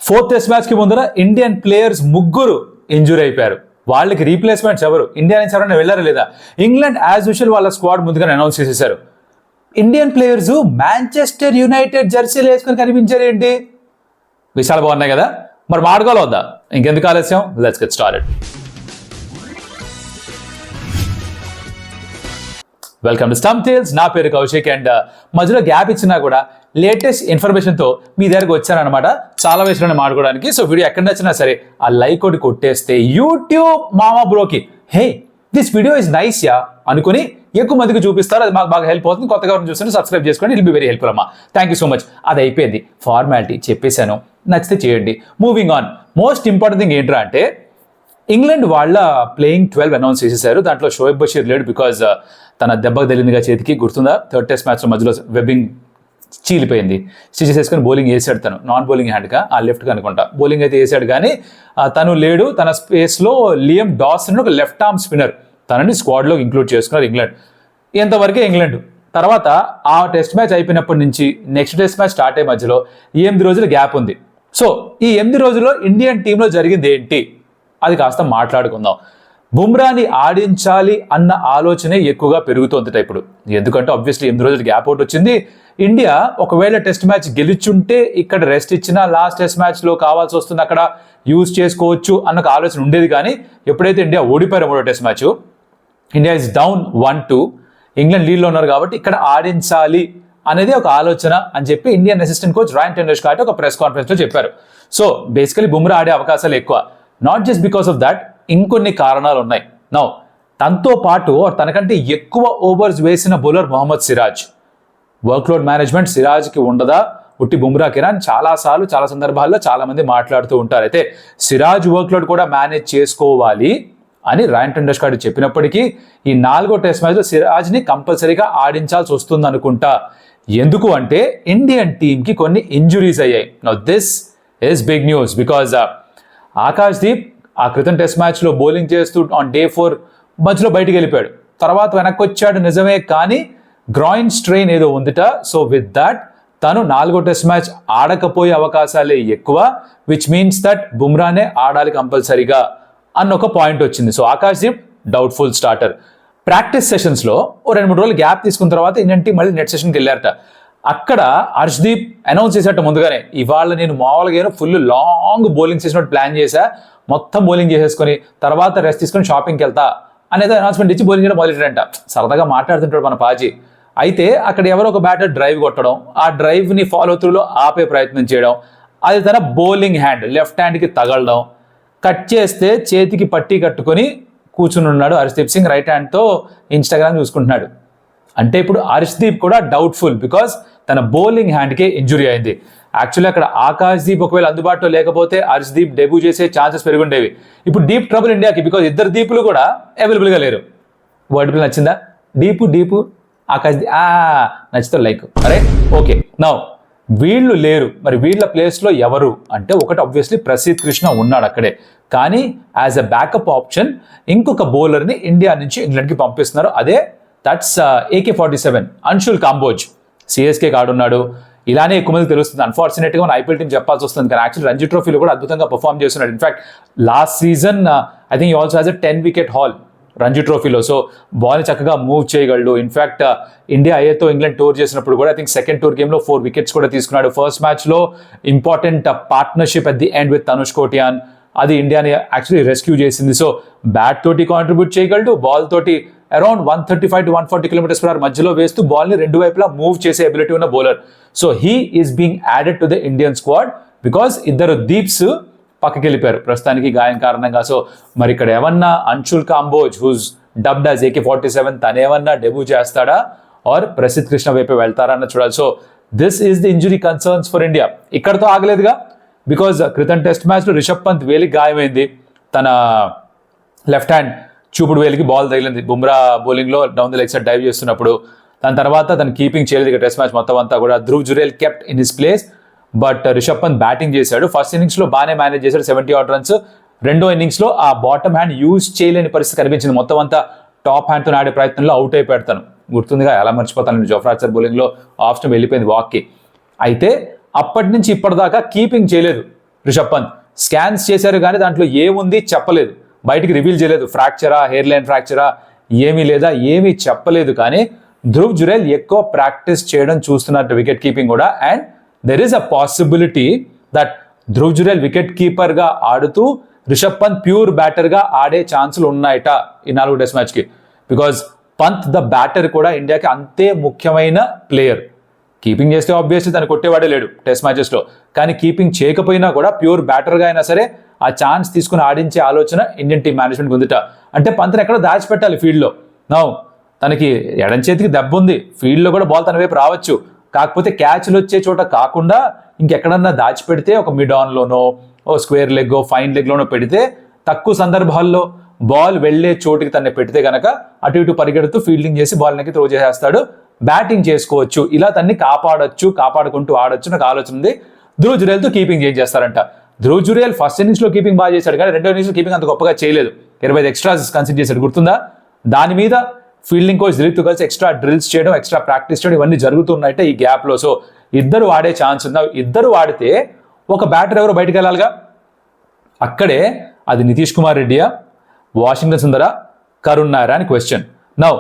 Fourth test match కి ముందర Indian players ముగ్గురు ఇంజూరీ అయిపోయారు. వాళ్ళకి రీప్లేస్మెంట్స్ ఎవరు? ఇండియా నుంచి ఎవరైనా వెళ్ళారా లేదా? ఇంగ్లాండ్ యాజ్ యూజువల్ వాళ్ళ స్క్వాడ్ ముందుగా అనౌన్స్ చేసేసారు. ఇండియన్ ప్లేయర్స్ మాంచెస్టర్ యునైటెడ్ జెర్సీలు వేసుకొని కనిపించారు ఏంటి? విషయాలు బాగున్నాయి కదా, మరి మాడుకోవాలి వద్దా? ఇంకెందుకు ఆలస్యం, let's get started. Welcome to Stump Tales. నా పేరు కౌశిక్ అండ్ మధ్యలో గ్యాప్ ఇచ్చినా కూడా లేటెస్ట్ ఇన్ఫర్మేషన్తో మీ దగ్గరకు వచ్చానమాట చాలా విషయాలను మాట్లాడుకోవడానికి. సో వీడియో ఎక్కడ నచ్చినా సరే ఆ లైక్ ఒకటి కొట్టేస్తే యూట్యూబ్ మామా బ్రోకి hey this video is nice yeah అనుకుని ఎక్కువ మందికి చూపిస్తారు. అది మాకు బాగా హెల్ప్ అవుతుంది. కొత్తగా చూస్తుంటే సబ్స్క్రైబ్ చేసుకోండి, ఇట్ బి వెరీ హెల్ప్ఫుల్ అమ్మా. Thank you so much. అది అయిపోయింది, ఫార్మాలిటీ చెప్పేశాను, నచ్చితే చేయండి. Moving on, most important thing ఏంట్రా అంటే ఇంగ్లాండ్ వాళ్ళ ప్లేయింగ్ 12 అనౌన్స్ చేసేసారు. దాంట్లో షోయబ్ బషీర్ లేడు బికాజ్ తన దెబ్బకు తగిలిందిగా చేతికి, గుర్తుందా? థర్డ్ టెస్ట్ మ్యాచ్లో మధ్యలో వెబ్బింగ్ చీలిపోయింది, స్టిచెస్ వేసుకొని బౌలింగ్ వేసాడు. తను నాన్ బౌలింగ్ హ్యాండ్గా ఆ లెఫ్ట్గా అనుకుంటా బౌలింగ్ అయితే వేసాడు, కానీ తను లేడు. తన స్పేస్లో లియం డాసన్ ఒక లెఫ్ట్ ఆర్మ్ స్పిన్నర్, తనని స్క్వాడ్లో ఇంక్లూడ్ చేసుకున్నారు ఇంగ్లాండ్. ఇంతవరకే ఇంగ్లాండ్. తర్వాత ఆ టెస్ట్ మ్యాచ్ అయిపోయినప్పటి నుంచి నెక్స్ట్ టెస్ట్ మ్యాచ్ స్టార్ట్ అయ్యే మధ్యలో 8 రోజుల గ్యాప్ ఉంది. సో ఈ 8 రోజుల్లో ఇండియన్ టీంలో జరిగింది ఏంటి అది కాస్త మాట్లాడుకుందాం. బుమ్రాని ఆడించాలి అన్న ఆలోచనే ఎక్కువగా పెరుగుతోందట ఇప్పుడు. ఎందుకంటే ఆబ్వియస్లీ 8 రోజులు గ్యాప్ అవుట్ వచ్చింది. ఇండియా ఒకవేళ టెస్ట్ మ్యాచ్ గెలుచుంటే ఇక్కడ రెస్ట్ ఇచ్చినా లాస్ట్ టెస్ట్ మ్యాచ్లో కావాల్సి వస్తుంది అక్కడ యూజ్ చేసుకోవచ్చు అన్న ఆలోచన ఉండేది. కానీ ఎప్పుడైతే ఇండియా ఓడిపోయారో మూడో test match, India is down 1-2, England లీడ్లో ఉన్నారు కాబట్టి ఇక్కడ ఆడించాలి అనేది ఒక ఆలోచన అని చెప్పి Indian assistant coach Ryan ten Doeschate ఒక ప్రెస్ కాన్ఫరెన్స్లో చెప్పారు. సో బేసికలీ బుమ్రా ఆడే అవకాశాలు ఎక్కువ. Not just because of that, ఇంకొన్ని కారణాలు ఉన్నాయి. నౌ తనతో పాటు తనకంటే ఎక్కువ ఓవర్స్ వేసిన బౌలర్ మొహమ్మద్ సిరాజ్. వర్క్లోడ్ మేనేజ్మెంట్ సిరాజ్కి ఉండదా, ఉట్టి బుమ్రాకిరా అని చాలాసార్లు చాలా సందర్భాల్లో చాలామంది మాట్లాడుతూ ఉంటారు. అయితే సిరాజ్ వర్క్లోడ్ కూడా మేనేజ్ చేసుకోవాలి అని రాయన్ టెండర్స్కాట్ చెప్పినప్పటికీ ఈ 4వ టెస్ట్ మ్యాచ్లో సిరాజ్ని కంపల్సరీగా ఆడించాల్సి వస్తుంది అనుకుంటా. ఎందుకు అంటే ఇండియన్ టీంకి కొన్ని ఇంజురీస్ అయ్యాయి. Now this is big news because Akash Deep ఆ క్రితం టెస్ట్ మ్యాచ్లో బౌలింగ్ చేస్తూ ఆన్ డే 4 మధ్యలో బయటికి వెళ్ళిపోయాడు. తర్వాత వెనక్కి వచ్చాడు నిజమే, కానీ గ్రాయిన్ స్ట్రెయిన్ ఏదో ఉందిట. సో విత్ దాట్ తను 4వ టెస్ట్ మ్యాచ్ ఆడకపోయే అవకాశాలే ఎక్కువ, విచ్ మీన్స్ దట్ బుమ్రానే ఆడాలి కంపల్సరీగా అన్న ఒక పాయింట్ వచ్చింది. So Akash Deep doubtful starter. Practice సెషన్స్లో 2-3 రోజులు గ్యాప్ తీసుకున్న తర్వాత ఇండియన్ టీం మళ్ళీ నెట్ సెషన్కి వెళ్ళారట. అక్కడ హర్ష్దీప్ అనౌన్స్ చేసేట ముందుగానే ఇవాళ నేను మామూలుగా ఫుల్ లాంగ్ బౌలింగ్ చేసినట్టు ప్లాన్ చేశా, మొత్తం బౌలింగ్ చేసేసుకొని తర్వాత రెస్ట్ తీసుకొని షాపింగ్కి వెళ్తా అనేది అనౌన్స్మెంట్ ఇచ్చి బౌలింగ్ చేయడం మొదలెట్టారంట. సరదాగా మాట్లాడుతుంటాడు మన పాజీ. అయితే అక్కడ ఎవరో ఒక బ్యాటర్ డ్రైవ్ కొట్టడం, ఆ డ్రైవ్ని ఫాలో త్రూలో ఆపే ప్రయత్నం చేయడం, అది తన బౌలింగ్ హ్యాండ్ లెఫ్ట్ హ్యాండ్కి తగలడం, కట్ చేస్తే చేతికి పట్టీ కట్టుకొని కూర్చుని ఉన్నాడు హర్ష్దీప్ సింగ్. రైట్ హ్యాండ్తో ఇన్స్టాగ్రామ్ చూసుకుంటున్నాడు. అంటే ఇప్పుడు హర్ష్దీప్ కూడా డౌట్ఫుల్ బికాస్ తన బౌలింగ్ హ్యాండ్కే ఇంజురీ అయింది. యాక్చువల్లీ అక్కడ ఆకాష్ దీప్ ఒకవేళ అందుబాటులో లేకపోతే హర్ష్దీప్ డెబ్యూ చేసే ఛాన్సెస్ పెరుగుండేవి. ఇప్పుడు డీప్ ట్రబుల్ ఇండియాకి బికాజ్ ఇద్దరు దీపులు కూడా అవైలబుల్గా లేరు. వర్డ్ ప్లే నచ్చిందా? డీపు ఆకాష్ నచ్చితే లైక్ అరే ఓకే. నౌ వీళ్ళు లేరు, మరి వీళ్ళ ప్లేస్లో ఎవరు అంటే ఒకటి ఆబ్వియస్లీ ప్రసిద్ధ్ కృష్ణ ఉన్నాడు అక్కడే, కానీ యాజ్ అ బ్యాకప్ ఆప్షన్ ఇంకొక బౌలర్ని ఇండియా నుంచి ఇంగ్లాండ్కి పంపిస్తున్నారు. అదే that's AK-47 Anshul Kamboj. CSK ఆడున్నాడు. ఇలానే ఎక్కువ మందికి తెలుస్తుంది. అన్ఫార్చునేట్గా మన ఐపీఎల్ టీం చెప్పాల్సి వస్తుంది, కానీ యాక్చువల్లీ రంజీ ట్రోఫీలో కూడా అద్భుతంగా పర్ఫామ్ చేస్తున్నాడు. In fact last season I think also has a 10 wicket haul Ranji ట్రోఫీలో. సో బాల్ని చక్కగా మూవ్ చేయగలడు. ఇన్ఫాక్ట్ ఇండియా ఏతో ఇంగ్లాండ్ టూర్ చేసినప్పుడు కూడా ఐ థింక్ సెకండ్ టూర్ గేమ్లో 4 వికెట్స్ కూడా తీసుకున్నాడు. ఫస్ట్ మ్యాచ్లో important partnership at the end with Tanush Kotian, అది ఇండియాని యాక్చువల్లీ రెస్క్యూ చేసింది. సో బ్యాట్ తోటి కాంట్రిబ్యూట్ చేయగలడు, బాల్ తోటి అరౌండ్ 135 to 140 km/h మధ్యలో వేస్తూ బాల్ని రెండు వైపులా మూవ్ చేసే ఎబిలిటీ ఉన్న bowler. So he is being added to the Indian squad because ఇద్దరు దీప్స్ పక్కకి వెళ్ళిపోయారు ప్రస్తుతానికి గాయం కారణంగా. సో మరి ఇక్కడ ఏమన్నా Anshul Kamboj who's dubbed as AK-47 తనేమన్నా డెబ్యూ చేస్తాడా ఆర్ ప్రసిద్ధ్ కృష్ణ వైపు వెళ్తారా అన్న చూడాలి. So this is the injury concerns for India. ఇక్కడతో ఆగలేదుగా, బికాజ్ క్రితం టెస్ట్ మ్యాచ్లో రిషబ్ పంత్ వేలికి గాయమైంది, తన లెఫ్ట్ హ్యాండ్ చూపుడు వేలికి బాల్ తగిలింది బుమ్రా బౌలింగ్లో down the leg side dive చేస్తున్నప్పుడు. దాని తర్వాత తను కీపింగ్ చేయలేదు ఇక టెస్ట్ మ్యాచ్ మొత్తం అంతా కూడా. Dhruv Jurel kept in his place, but Rishabh Pant batting చేశాడు. ఫస్ట్ ఇన్నింగ్స్లో బాగానే మేనేజ్ చేశాడు, 70 odd runs. రెండో ఇన్నింగ్స్లో ఆ బాటమ్ హ్యాండ్ యూజ్ చేయలేని పరిస్థితి కనిపించింది. మొత్తం అంతా టాప్ హ్యాండ్తో ఆడే ప్రయత్నంలో అవుట్ అయిపోయాడు తను. గుర్తుందిగా, ఎలా మర్చిపోతాను, జోఫ్రా ఆర్చర్ బౌలింగ్లో ఆఫ్ స్టంప్ వెళ్ళిపోయింది వాక్కి. అయితే అప్పటి నుంచి ఇప్పటిదాకా కీపింగ్ చేయలేదు రిషబ్ పంత్. స్కాన్స్ చేశారు కానీ దాంట్లో ఏముంది చెప్పలేదు, బయటికి రివీల్ చేయలేదు. ఫ్రాక్చరా, హెయిర్ లైన్ ఫ్రాక్చరా, ఏమీ లేదా, ఏమీ చెప్పలేదు. కానీ ధ్రువ్ జురేల్ ఎక్కువ ప్రాక్టీస్ చేయడం చూస్తున్నట్టు వికెట్ కీపింగ్ కూడా. And there is a possibility that Dhruv Jurel wicket కీపర్గా ఆడుతూ రిషబ్ పంత్ ప్యూర్ బ్యాటర్గా ఆడే ఛాన్సులు ఉన్నాయట ఈ 4 టెస్ట్ మ్యాచ్కి. బికాజ్ పంత్ ద బ్యాటర్ కూడా ఇండియాకి అంతే ముఖ్యమైన ప్లేయర్. కీపింగ్ చేస్తే ఆబ్వియస్లీ తను కొట్టేవాడే లేడు టెస్ట్ మ్యాచెస్లో, కానీ కీపింగ్ చేయకపోయినా కూడా ప్యూర్ బ్యాటర్గా అయినా సరే ఆ ఛాన్స్ తీసుకుని ఆడించే ఆలోచన ఇండియన్ టీం మేనేజ్మెంట్ ఉందిట. అంటే పంత్ని ఎక్కడో దాచిపెట్టాలి ఫీల్డ్లో. నౌ తనకి ఎడం చేతికి దెబ్బ ఉంది, ఫీల్డ్లో కూడా బాల్ తన వైపు రావచ్చు, కాకపోతే క్యాచ్లు వచ్చే చోట కాకుండా ఇంకెక్కడన్నా దాచిపెడితే ఒక మిడ్ ఆన్లోనో, ఓ స్క్వేర్ లెగ్, ఫైన్ లెగ్లోనో పెడితే తక్కువ సందర్భాల్లో బాల్ వెళ్లే చోటుకి తన్ని పెడితే కనుక అటు ఇటు పరిగెడుతూ ఫీల్డింగ్ చేసి బాల్ నెక్కి త్రో చేసేస్తాడు, బ్యాటింగ్ చేసుకోవచ్చు, ఇలా తన్ని కాపాడుకుంటూ ఆడొచ్చు. నాకు ఆలోచన ఉంది. ధ్రువ్ జురేల్తో కీపింగ్ చేస్తారంట. ధ్రువ్ జురేల్ ఫస్ట్ ఇన్నింగ్స్లో కీపింగ్ బాగా చేశాడు కానీ రెండో ఇన్నింగ్స్లో కీపింగ్ అంత గొప్పగా చేయలేదు. 25 ఎక్స్ట్రాస్ కన్సిడర్ చేశాడు, గుర్తుందా? దాని మీద ఫీల్డింగ్ కోచ్ దిలీప్తో కలిసి ఎక్స్ట్రా డ్రిల్స్ చేయడం, ఎక్స్ట్రా ప్రాక్టీస్ చేయడం ఇవన్నీ జరుగుతున్నాయంటే ఈ గ్యాప్లో. సో ఇద్దరు ఆడే ఛాన్స్ ఉందా? ఇద్దరు ఆడితే ఒక బ్యాటర్ ఎవరు బయటకు వెళ్ళాలిగా. అక్కడే అది నితీష్ కుమార్ రెడ్డియా, వాషింగ్టన్ సుందరా, కరుణ్ నాయర్ అని క్వశ్చన్. నౌ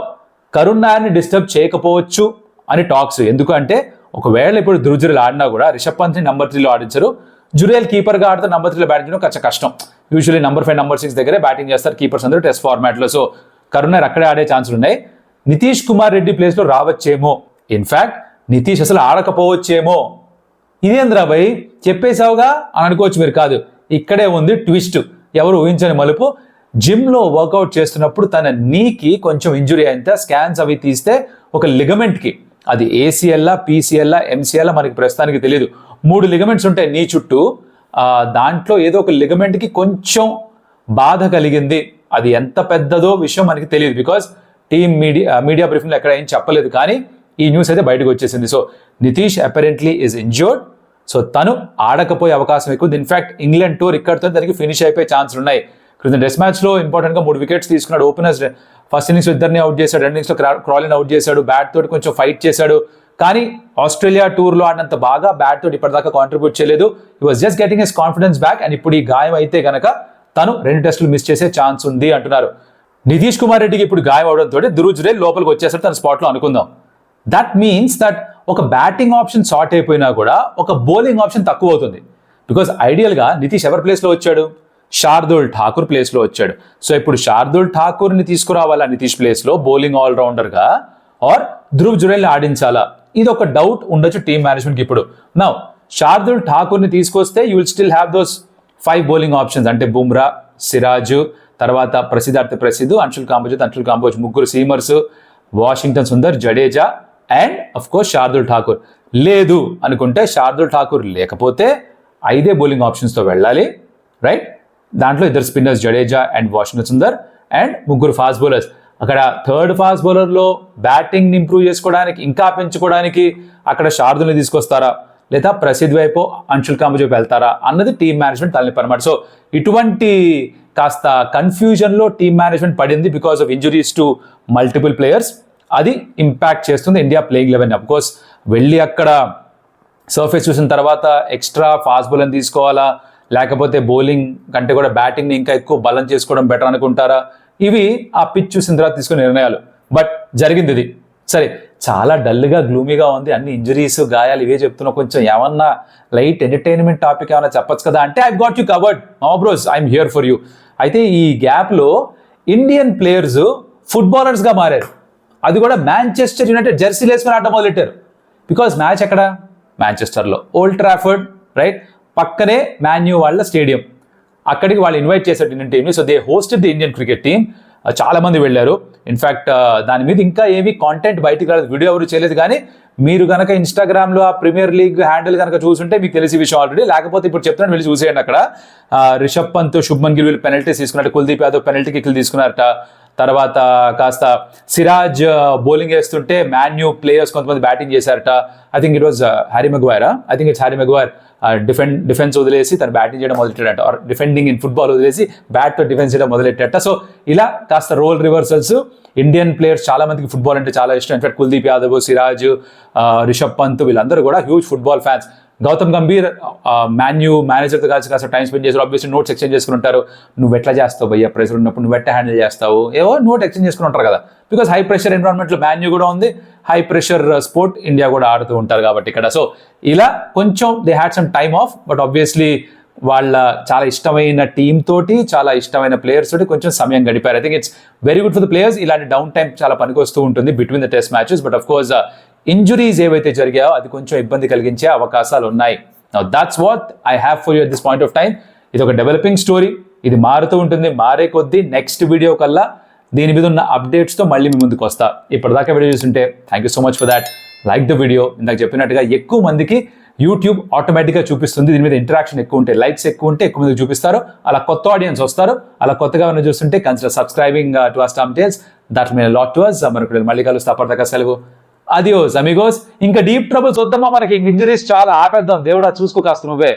కరుణ్ నాయర్ని డిస్టర్బ్ చేయకపోవచ్చు అని టాక్స్. ఎందుకంటే ఒకవేళ ఇప్పుడు ధ్రువ్ జురేల్ ఆడినా కూడా రిషబ్ పంత్ని నెంబర్ 3లో ఆడించరు. జురేల్ కీపర్గా ఆడితే నెంబర్ 3లో బ్యాటింగ్ చేయడం కొంచెం కష్టం. యూజువల్లీ నెంబర్ 5, నెంబర్ 6 దగ్గరే బ్యాటింగ్ చేస్తారు కీపర్స్ అందరూ టెస్ట్ ఫార్మాట్లో. సో కరుణ్ నాయర్ అక్కడే ఆడే ఛాన్సులు ఉన్నాయి. నితీష్ కుమార్ రెడ్డి ప్లేస్లో రావచ్చేమో, ఇన్ఫ్యాక్ట్ నితీష్ అసలు ఆడకపోవచ్చేమో. ఇదేంద్రా భయ్ చెప్పేశావుగా అని అనుకోవచ్చు మీరు. కాదు, ఇక్కడే ఉంది ట్విస్ట్, ఎవరు ఊహించని మలుపు. జిమ్లో వర్కౌట్ చేస్తున్నప్పుడు తన నీకి కొంచెం ఇంజురీ అయితే స్కాన్స్ అవి తీస్తే ఒక లిగమెంట్కి, అది ఏసీఎల్లా, పీసీఎల్లా, ఎంసీఎల్లా మనకి ప్రస్తుతానికి తెలియదు, 3 లిగమెంట్స్ ఉంటాయి నీ చుట్టూ. దాంట్లో ఏదో ఒక లిగమెంట్కి కొంచెం బాధ కలిగింది. అది ఎంత పెద్దదో విషయం మనకి తెలియదు, బికాజ్ టీమ్ మీడియా బ్రీఫింగ్లో ఎక్కడ ఏం చెప్పలేదు. కానీ ఈ న్యూస్ అయితే బయటకు వచ్చేసింది. So Nitish apparently is injured. So తను ఆడకపోయే అవకాశం ఎక్కువ. ఇన్ఫాక్ట్ ఇంగ్లాండ్ టూర్ ఇక్కడితో దానికి ఫినిష్ అయిపోయే ఛాన్సులు ఉన్నాయి. క్రితం టెస్ట్ మ్యాచ్లో ఇంపార్టెంట్గా 3 వికెట్స్ తీసుకున్నాడు. ఓపెనర్స్ ఫస్ట్ ఇన్నింగ్స్లో ఇద్దరిని అవుట్ చేశాడు, 2 ఇన్నింగ్స్లో క్రాలిన్ అవుట్ చేశాడు, బ్యాట్ తోటి కొంచెం ఫైట్ చేశాడు. కానీ ఆస్ట్రేలియా టూర్లో ఆడినంత బాగా బ్యాట్ తోటి ఇప్పటిదాకా కాంట్రిబ్యూట్ చేయలేదు. He was just getting his confidence back. And ఇప్పుడు ఈ గాయం అయితే కనుక తను 2 టెస్టులు మిస్ చేసే ఛాన్స్ ఉంది అంటున్నారు. నితీష్ కుమార్ రెడ్డికి ఇప్పుడు గాయం అవడంతో ధ్రువ్ జురేల్ లోపలికి వచ్చేసాడు తన స్పాట్లో అనుకుందాం. దట్ మీన్స్ దట్ ఒక బ్యాటింగ్ ఆప్షన్ షార్ట్ అయిపోయినా కూడా ఒక బౌలింగ్ ఆప్షన్ తక్కువ అవుతుంది. బికాజ్ ఐడియల్గా నితీష్ ఎవరి ప్లేస్లో వచ్చాడు? శార్దూల్ ఠాకూర్ ప్లేస్లో వచ్చాడు. సో ఇప్పుడు శార్దూల్ ఠాకూర్ని తీసుకురావాలా నితీష్ ప్లేస్లో బౌలింగ్ ఆల్రౌండర్గా, ఆర్ ధ్రువ్ జురేల్ని ఆడించాలా? ఇది ఒక డౌట్ ఉండొచ్చు టీమ్ మేనేజ్మెంట్కి ఇప్పుడు. నౌ శార్దూల్ ఠాకూర్ని తీసుకొస్తే you will still have those 5 bowling options, అంటే బుమ్రా, సిరాజు, తర్వాత Prasidh, Anshul Kamboj, 3 సీమర్స్, Washington Sundar, Jadeja and of course Shardul Thakur. లేదు అనుకుంటే శార్దూల్ ఠాకూర్ లేకపోతే 5 బౌలింగ్ ఆప్షన్స్తో వెళ్ళాలి, రైట్? దాంట్లో 2 spinners Jadeja and Washington Sundar and 3 fast bowlers. అక్కడ థర్డ్ ఫాస్ట్ బౌలర్లో బ్యాటింగ్ని ఇంప్రూవ్ చేసుకోవడానికి, ఇంకా పెంచుకోవడానికి అక్కడ శార్దూల్ని తీసుకొస్తారా, లేదా ప్రసిద్ధ్ వైపు అంశుల్ కాంబోజ్ వైపు వెళ్తారా అన్నది టీమ్ మేనేజ్మెంట్ తలనొప్పి అన్నమాట. సో ఇటువంటి కాస్త కన్ఫ్యూజన్లో టీమ్ మేనేజ్మెంట్ పడింది because of injuries to multiple players. అది ఇంపాక్ట్ చేస్తుంది ఇండియా ప్లేయింగ్ 11. అఫ్ కోర్స్ వెళ్ళి అక్కడ సర్ఫేస్ చూసిన తర్వాత ఎక్స్ట్రా ఫాస్ట్ బౌలర్ని తీసుకోవాలా, లేకపోతే బౌలింగ్ కంటే కూడా బ్యాటింగ్ని ఇంకా ఎక్కువ బలం చేసుకోవడం బెటర్ అనుకుంటారా? ఇవి ఆ పిచ్ చూసిన తర్వాత తీసుకునే నిర్ణయాలు. బట్ జరిగింది ఇది. సరే, చాలా డల్గా గ్లూమీగా ఉంది, అన్ని ఇంజరీస్, గాయాలు ఇవే చెప్తున్నా. కొంచెం ఏమన్నా లైట్ ఎంటర్టైన్మెంట్ టాపిక్ ఏమైనా చెప్పచ్చు కదా అంటే ఐ గాట్ యూ కవర్డ్ మా bros, I'm here for you. అయితే ఈ గ్యాప్లో ఇండియన్ ప్లేయర్స్ ఫుట్బాలర్స్గా మారారు. అది కూడా మాంచెస్టర్ యునైటెడ్ జెర్సీలు వేసుకుని ఆడటం మొదలెట్టారు. బికాజ్ మ్యాచ్ ఎక్కడ? మాంచెస్టర్లో, ఓల్డ్ ట్రాఫర్డ్, రైట్? పక్కనే మాన్యూ వాళ్ళ స్టేడియం. అక్కడికి వాళ్ళు ఇన్వైట్ చేశారు ఇండియన్ టీమ్ని. So they hosted the Indian cricket team. చాలా మంది వెళ్ళారు. ఇన్ఫ్యాక్ట్ దాని మీద ఇంకా ఏమీ కాంటెంట్ బయటికి రాలేదు, వీడియో ఎవరు చేయలేదు. కానీ మీరు కనుక ఇన్స్టాగ్రామ్లో ఆ ప్రీమియర్ లీగ్ హ్యాండిల్ కనుక చూసుంటే మీకు తెలిసి విషయం ఆల్రెడీ. లేకపోతే ఇప్పుడు చెప్తున్నాను, వెళ్ళి చూసేయండి. అక్కడ రిషబ్ పంత్, శుభ్మన్ గిల్ వీళ్ళు పెనల్టీస్ తీసుకున్నట్టు, కుల్దీప్ యాదవ్ పెనల్టీ కిక్లు తీసుకున్నారట. తర్వాత కాస్త సిరాజ్ బౌలింగ్ వేస్తుంటే మాన్యూ ప్లేయర్స్ కొంతమంది బ్యాటింగ్ చేశారట. I think it was Harry Maguire. I think it's Harry Maguire. Defence వదిలేసి తను బ్యాటింగ్ చేయడం మొదలెట్టాడట, ఆర్ డిఫెండింగ్ ఇన్ ఫుట్బాల్ వదిలేసి బ్యాట్తో డిఫెన్స్ చేయడం మొదలెట్టాడట. సో ఇలా కాస్త రోల్ రివర్సల్స్. ఇండియన్ ప్లేయర్స్ చాలా మందికి ఫుట్బాల్ అంటే చాలా ఇష్టం. ఇన్ఫాక్ట్ కుల్దీప్ యాదవ్, సిరాజ్, రిషబ్ పంత్ వీళ్ళందరూ కూడా huge football fans. Gautam Gambhir Man U మేనేజర్తో కలిసి కాస్త టైం స్పెండ్ చేశారు. ఆబ్వియస్లీ నోట్స్ ఎక్స్చేంజ్ చేసుకుని ఉంటారు. నువ్వు ఎట్లా చేస్తావు భయ్యా ప్రెషర్ ఉన్నప్పుడు, నువ్వు ఎట్లా హ్యాండిల్ చేస్తావు, ఏవో నోట్ ఎక్స్చేంజ్ చేసుకుని ఉంటారు కదా. బికాస్ హై ప్రెషర్ ఎన్విరాన్మెంట్లో మాన్యూ కూడా ఉంది, హై ప్రెషర్ స్పోర్ట్ ఇండియా కూడా ఆడుతూ ఉంటారు కాబట్టి ఇక్కడ. సో ఇలా కొంచెం they had some time of, but obviously వాళ్ళ చాలా ఇష్టమైన టీమ్ తోటి, చాలా ఇష్టమైన ప్లేయర్స్ తోటి కొంచెం సమయం గడిపారు. I think it's very good for the players. ఇలాంటి డౌన్ టైం చాలా పనికొస్తూ ఉంటుంది between the test matches. But of course injuries ఏవైతే జరిగాయో అది కొంచెం ఇబ్బంది కలిగించే అవకాశాలు ఉన్నాయి. Now that's what I have for you at this point of time. ఇది ఒక డెవలపింగ్ స్టోరీ, ఇది మారుతూ ఉంటుంది. మారే కొద్దీ నెక్స్ట్ వీడియో కల్లా దీని మీద ఉన్న అప్డేట్స్తో మళ్ళీ మీ ముందుకు వస్తా. ఇప్పటిదాకా వీడియో చూస్తుంటే thank you so much for that. Like the video. ఇందాక చెప్పినట్టుగా ఎక్కువ మందికి యూట్యూబ్ ఆటోమేటిక్గా చూపిస్తుంది. దీని మీద ఇంటరాక్షన్ ఎక్కువ ఉంటే, లైక్స్ ఎక్కువ ఉంటే ఎక్కువ మందికి చూపిస్తారు. అలా కొత్త ఆడియన్స్ వస్తారు. అలా కొత్తగా ఉన్న చూస్తుంటే consider subscribing to our Stump Tales. That mean lot to us. మరొకటి మళ్ళీ కలుస్తా. అప్పటిదాకా సెలవు. అదియోస్ అమిగోస్. ఇంకా డీప్ ట్రబుల్స్ వద్దామా మనకి, ఇంజరీస్ చాలా ఆపేద్దాం. దేవుడా చూసుకో కాస్త నువ్వే.